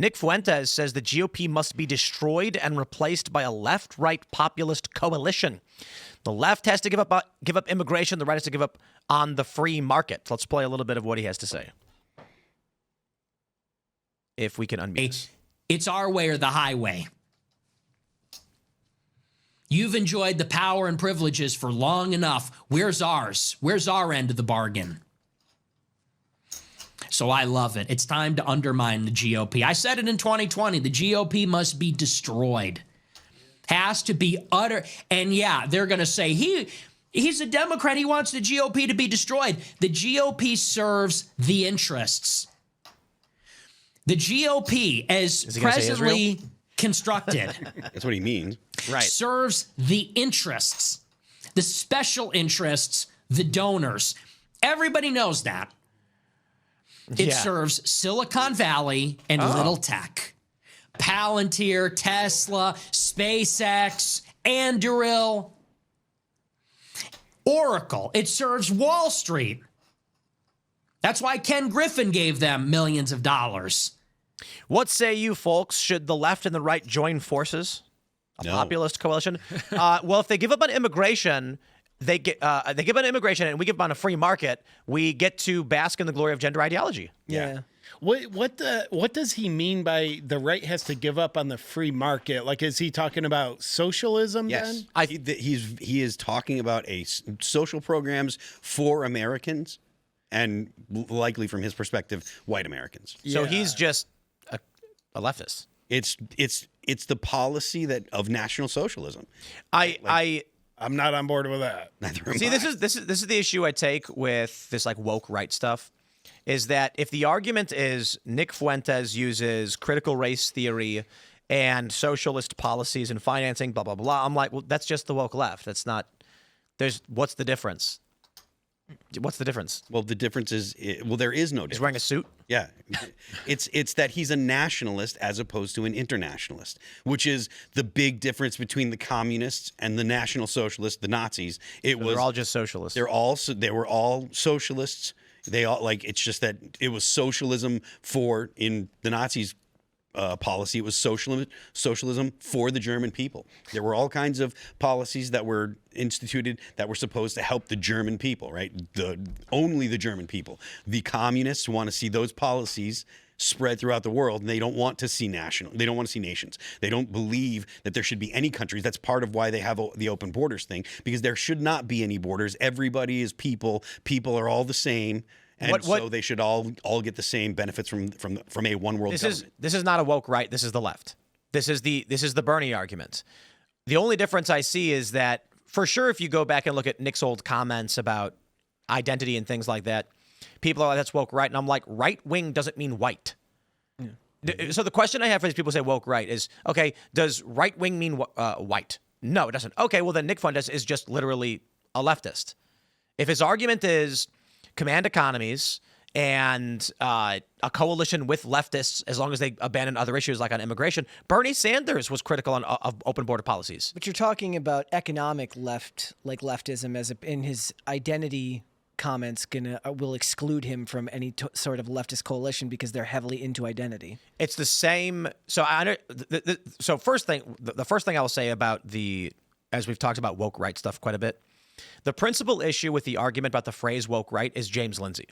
Nick Fuentes says the GOP must be destroyed and replaced by a left-right populist coalition. The left has to give up immigration. The right has to give up on the free market. Let's play a little bit of what he has to say. If we can unmute. It's our way or the highway. You've enjoyed the power and privileges for long enough. Where's ours? Where's our end of the bargain? So I love it. It's time to undermine the GOP. I said it in 2020. The GOP must be destroyed. Has to be utter. And yeah, they're going to say he's a Democrat. He wants the GOP to be destroyed. The GOP serves the interests. The GOP, as presently constructed, that's what he means. Right. Serves the interests, the special interests, the donors. Everybody knows that. It serves Silicon Valley and little tech. Palantir, Tesla, SpaceX, Anduril, Oracle. It serves Wall Street. That's why Ken Griffin gave them millions of dollars. What say you, folks? Should the left and the right join forces? A populist coalition? Well, if they give up on immigration, they give up on immigration and we give up on a free market, we get to bask in the glory of gender ideology. Yeah. What does he mean by the right has to give up on the free market? Like, is he talking about socialism? Yes. Then He is talking about social programs for Americans and likely from his perspective, white Americans. So he's just a leftist. It's the policy of National Socialism. I'm not on board with that. Neither am See, I. this is the issue I take with this like woke right stuff, is that if the argument is Nick Fuentes uses critical race theory and socialist policies and financing, blah blah blah, I'm like, well, that's just the woke left. That's not. What's the difference? What's the difference? Well, the difference is, there is no difference. He's wearing a suit? Yeah. It's that he's a nationalist as opposed to an internationalist, which is the big difference between the communists and the National Socialists, the Nazis. They're all just socialists. They were all socialists. They all it's just that it was socialism in the Nazis' policy. It was socialism for the German people. There were all kinds of policies that were instituted that were supposed to help the German people, right? Only the German people. The communists want to see those policies spread throughout the world, and they don't want to see they don't want to see nations. They don't believe that there should be any countries. That's part of why they have the open borders thing, because there should not be any borders. Everybody is people. People are all the same. And so they should all get the same benefits from a one world government. This is not a woke right. This is the left. This is the Bernie argument. The only difference I see is that, for sure, if you go back and look at Nick's old comments about identity and things like that, people are like, that's woke right. And I'm like, right wing doesn't mean white. Yeah. So the question I have for these people who say woke right is, okay, does right wing mean white? No, it doesn't. Okay, well then Nick Fuentes is just literally a leftist. If his argument is command economies and a coalition with leftists, as long as they abandon other issues like on immigration, Bernie Sanders was critical of open border policies. But you're talking about economic leftism as in his identity comments will exclude him from any sort of leftist coalition because they're heavily into identity. It's the same. So the first thing I will say about as we've talked about woke right stuff quite a bit, the principal issue with the argument about the phrase woke right is James Lindsay.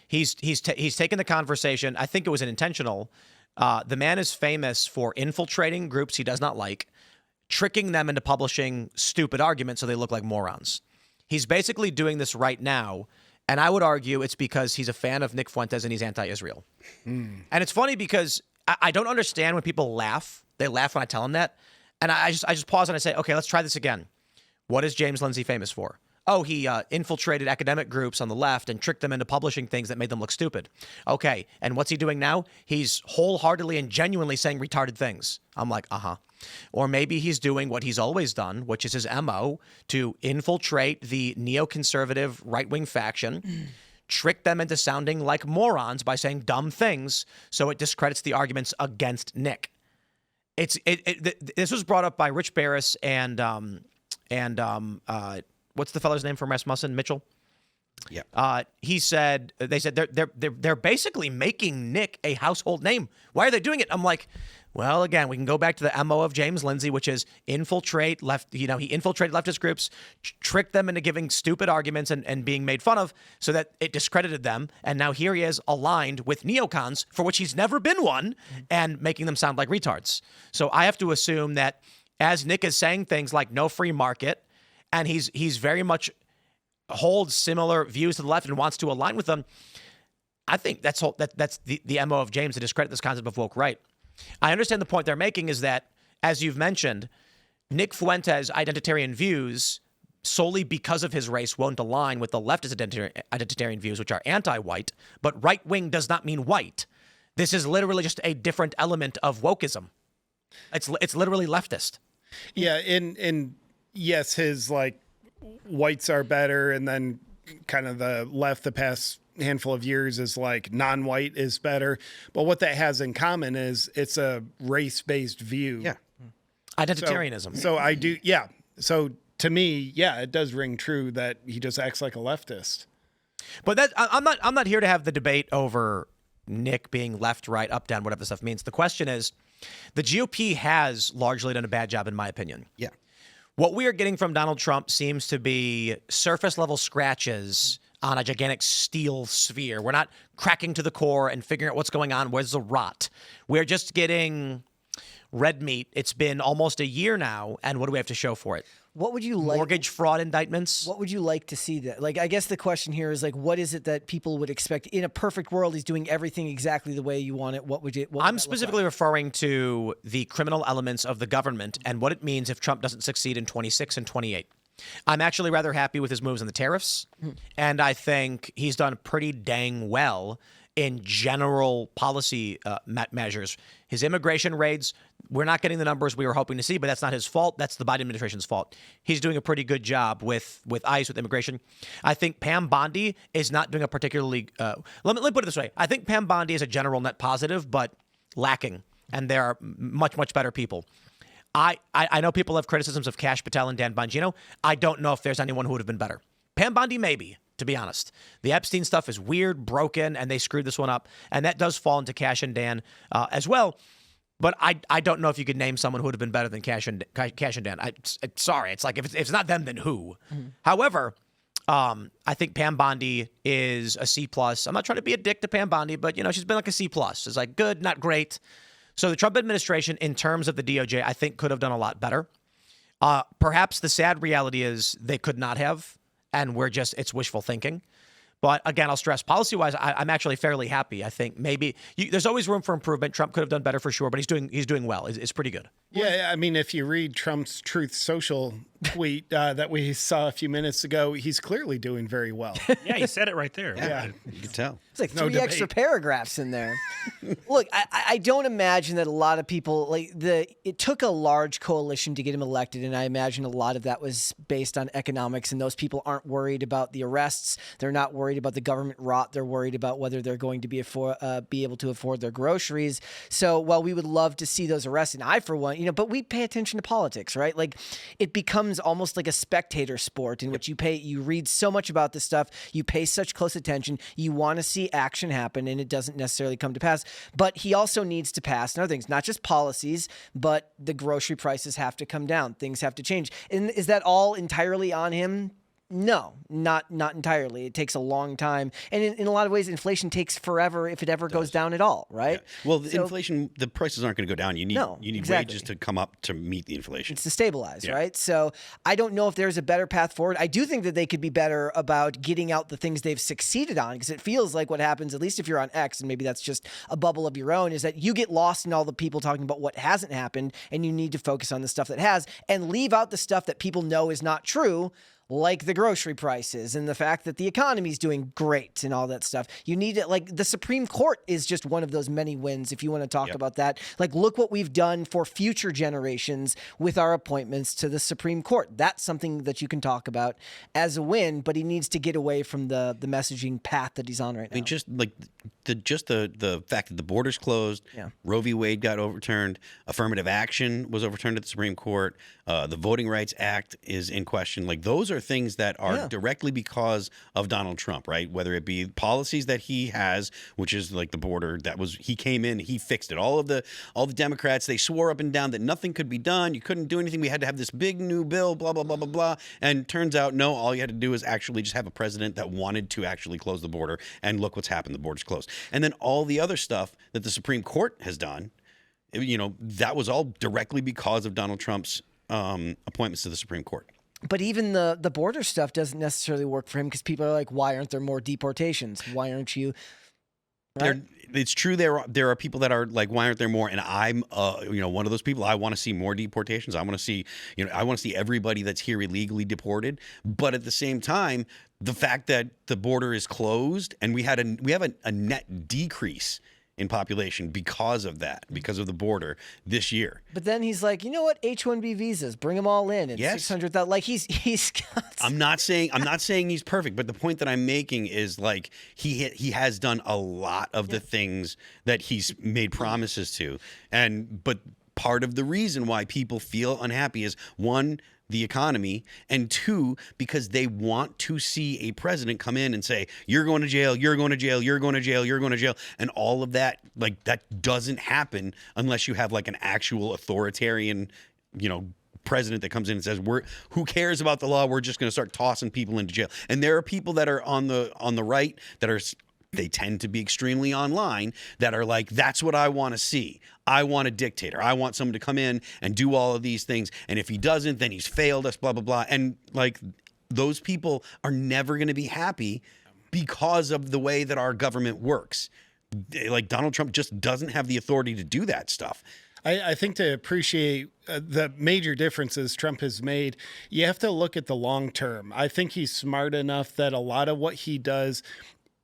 He's taken the conversation. I think it was intentional. The man is famous for infiltrating groups he does not like, tricking them into publishing stupid arguments so they look like morons. He's basically doing this right now, and I would argue it's because he's a fan of Nick Fuentes and he's anti-Israel. And it's funny because I don't understand when people laugh. They laugh when I tell them that, and I just pause and I say, okay, let's try this again. What is James Lindsay famous for? Oh, he infiltrated academic groups on the left and tricked them into publishing things that made them look stupid. Okay, and what's he doing now? He's wholeheartedly and genuinely saying retarded things. I'm like, uh-huh. Or maybe he's doing what he's always done, which is his MO, to infiltrate the neoconservative right-wing faction, trick them into sounding like morons by saying dumb things, so it discredits the arguments against Nick. This was brought up by Rich Barris and what's the fellow's name from Rasmussen? Mitchell? He said they said they're basically making Nick a household name. Why are they doing it? I'm like, well, again, we can go back to the MO of James Lindsay, which is infiltrate left. He infiltrated leftist groups, tricked them into giving stupid arguments and being made fun of, so that it discredited them. And now here he is aligned with neocons, for which he's never been one, and making them sound like retards. So I have to assume that as Nick is saying things like no free market, and he's very much holds similar views to the left and wants to align with them, I think that's the MO of James to discredit this concept of woke right. I understand the point they're making is that, as you've mentioned, Nick Fuentes' identitarian views, solely because of his race, won't align with the leftist identitarian views, which are anti-white, but right-wing does not mean white. This is literally just a different element of wokeism. It's literally leftist. Yeah, and yes, his like whites are better, and then kind of the left the past handful of years is like non-white is better. But what that has in common is it's a race-based view. Yeah. Identitarianism. So I do, yeah. So to me, yeah, it does ring true that he just acts like a leftist. But I'm not here to have the debate over Nick being left, right, up, down, whatever the stuff means. The question is, the GOP has largely done a bad job, in my opinion. Yeah. What we are getting from Donald Trump seems to be surface level scratches on a gigantic steel sphere. We're not cracking to the core and figuring out what's going on. Where's the rot? We're just getting red meat. It's been almost a year now, and what do we have to show for it? What would you like? Mortgage fraud indictments? What would you like to see that? Like, I guess the question here is like, what is it that people would expect in a perfect world? He's doing everything exactly the way you want it. What would you? I'm specifically referring to the criminal elements of the government and what it means if Trump doesn't succeed in 26 and 28. I'm actually rather happy with his moves on the tariffs, and I think he's done pretty dang well in general policy measures. His immigration raids, we're not getting the numbers we were hoping to see, but that's not his fault. That's the Biden administration's fault. He's doing a pretty good job with ICE, with immigration. I think Pam Bondi is not doing a particularly let me put it this way. I think Pam Bondi is a general net positive, but lacking, and there are much, much better people. I know people have criticisms of Kash Patel and Dan Bongino. I don't know if there's anyone who would have been better. Pam Bondi, maybe, to be honest. The Epstein stuff is weird, broken, and they screwed this one up. And that does fall into Kash and Dan as well. But I don't know if you could name someone who would have been better than Kash and Dan. Sorry, it's like if it's not them, then who? Mm-hmm. However, I think Pam Bondi is a C+. I'm not trying to be a dick to Pam Bondi, but she's been like a C+. It's like good, not great. So the Trump administration, in terms of the DOJ, I think could have done a lot better. Perhaps the sad reality is they could not have, and it's wishful thinking. But again, I'll stress, policy-wise, I'm actually fairly happy. I think maybe there's always room for improvement. Trump could have done better for sure, but he's doing well. It's pretty good. Yeah, I mean, if you read Trump's Truth Social tweet that we saw a few minutes ago, he's clearly doing very well. Yeah, he said it right there. Yeah. You can tell. It's like three extra paragraphs in there. Look, I don't imagine that a lot of people it took a large coalition to get him elected, and I imagine a lot of that was based on economics, and those people aren't worried about the arrests. They're not worried about the government rot. They're worried about whether they're going to be able to afford their groceries. So while we would love to see those arrests, and I, for one, but we pay attention to politics, right? Like it becomes almost like a spectator sport in which you read so much about this stuff, you pay such close attention, you want to see action happen, and it doesn't necessarily come to pass. But he also needs to pass other things, not just policies, but the grocery prices have to come down. Things have to change. And is that all entirely on him? No, not entirely. It takes a long time. And in a lot of ways, inflation takes forever if it ever goes down at all, right? Yeah. Well, inflation, the prices aren't going to go down. You need exactly. wages to come up to meet the inflation. It's to stabilize, right? So I don't know if there's a better path forward. I do think that they could be better about getting out the things they've succeeded on, because it feels like what happens, at least if you're on X, and maybe that's just a bubble of your own, is that you get lost in all the people talking about what hasn't happened, and you need to focus on the stuff that has and leave out the stuff that people know is not true, like the grocery prices and the fact that the economy is doing great and all that stuff. You need it. Like the Supreme Court is just one of those many wins. If you want to talk about that, like look what we've done for future generations with our appointments to the Supreme Court. That's something that you can talk about as a win, but he needs to get away from the messaging path that he's on right now. I mean, just like the fact that the border's closed, Roe v. Wade got overturned, affirmative action was overturned at the Supreme Court, the Voting Rights Act is in question. Like those are things that are directly because of Donald Trump, right? Whether it be policies that he has, which is like the border, he came in, he fixed it. All the Democrats, they swore up and down that nothing could be done. You couldn't do anything. We had to have this big new bill, blah, blah, blah, blah, blah. And turns out, no, all you had to do is actually just have a president that wanted to actually close the border. And look what's happened. The border's closed. And then all the other stuff that the Supreme Court has done, that was all directly because of Donald Trump's appointments to the Supreme Court. But even the border stuff doesn't necessarily work for him because people are like, why aren't there more deportations? Why aren't you? Right? It's true. There are people that are like, why aren't there more? And I'm, one of those people. I want to see more deportations. I want to see, everybody that's here illegally deported. But at the same time, the fact that the border is closed and we have a net decrease in population because of that, because of the border this year. But then he's like, you know what? H-1B visas, bring them all in. It's 600,000. Like he's got. I'm not saying he's perfect, but the point that I'm making is like he has done a lot of the things that he's made promises to, but part of the reason why people feel unhappy is one, the economy, and two, because they want to see a president come in and say, you're going to jail, you're going to jail, you're going to jail, you're going to jail. And all of that, like that doesn't happen unless you have like an actual authoritarian, president that comes in and says, who cares about the law? We're just going to start tossing people into jail. And there are people that are on the right that they tend to be extremely online that are like, that's what I want to see. I want a dictator. I want someone to come in and do all of these things. And if he doesn't, then he's failed us, blah, blah, blah. And like those people are never going to be happy because of the way that our government works. Like Donald Trump just doesn't have the authority to do that stuff. I think to appreciate the major differences Trump has made, you have to look at the long term. I think he's smart enough that a lot of what he does,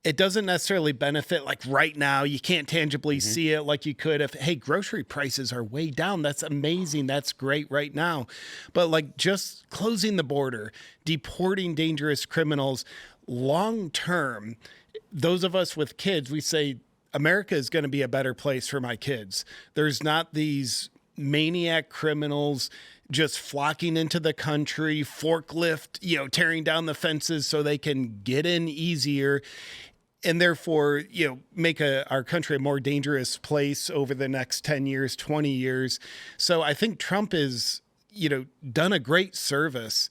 it doesn't necessarily benefit like right now. You can't tangibly see it like you could if, hey, grocery prices are way down. That's amazing. That's great right now. But like just closing the border, deporting dangerous criminals, long term, those of us with kids, we say America is going to be a better place for my kids. There's not these maniac criminals just flocking into the country, forklift, tearing down the fences so they can get in easier. And therefore, make our country a more dangerous place over the next 10 years, 20 years. So I think Trump has, done a great service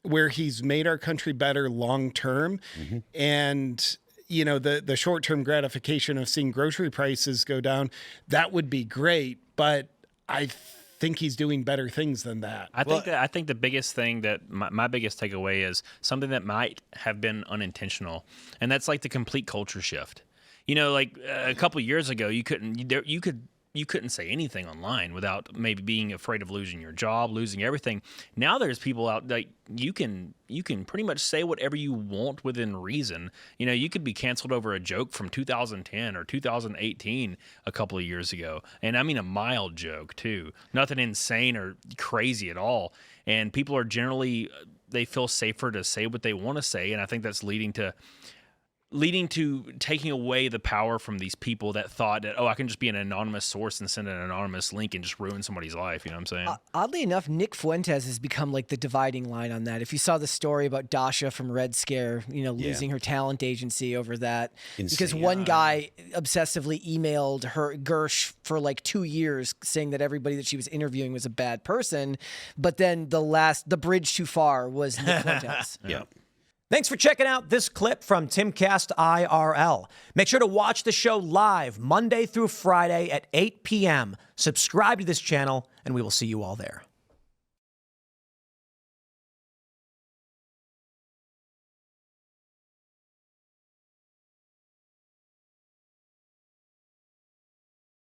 where he's made our country better long term. And, the short-term gratification of seeing grocery prices go down, that would be great. But I think he's doing better things than that. I think the biggest thing that my biggest takeaway is something that might have been unintentional, and that's like the complete culture shift. Like a couple years ago, you couldn't say anything online without maybe being afraid of losing your job, losing everything. Now there's people out like you can pretty much say whatever you want within reason. You could be canceled over a joke from 2010 or 2018 a couple of years ago. And I mean a mild joke too. Nothing insane or crazy at all. And people are generally, they feel safer to say what they want to say. And I think that's leading to taking away the power from these people that thought that, I can just be an anonymous source and send an anonymous link and just ruin somebody's life. You know what I'm saying? Oddly enough, Nick Fuentes has become like the dividing line on that. If you saw the story about Dasha from Red Scare, losing her talent agency over that. Insane. Because one guy obsessively emailed her Gersh for like 2 years saying that everybody that she was interviewing was a bad person. But then the bridge too far was Nick Fuentes. Yeah. Thanks for checking out this clip from Timcast IRL. Make sure to watch the show live Monday through Friday at 8 p.m. Subscribe to this channel, and we will see you all there.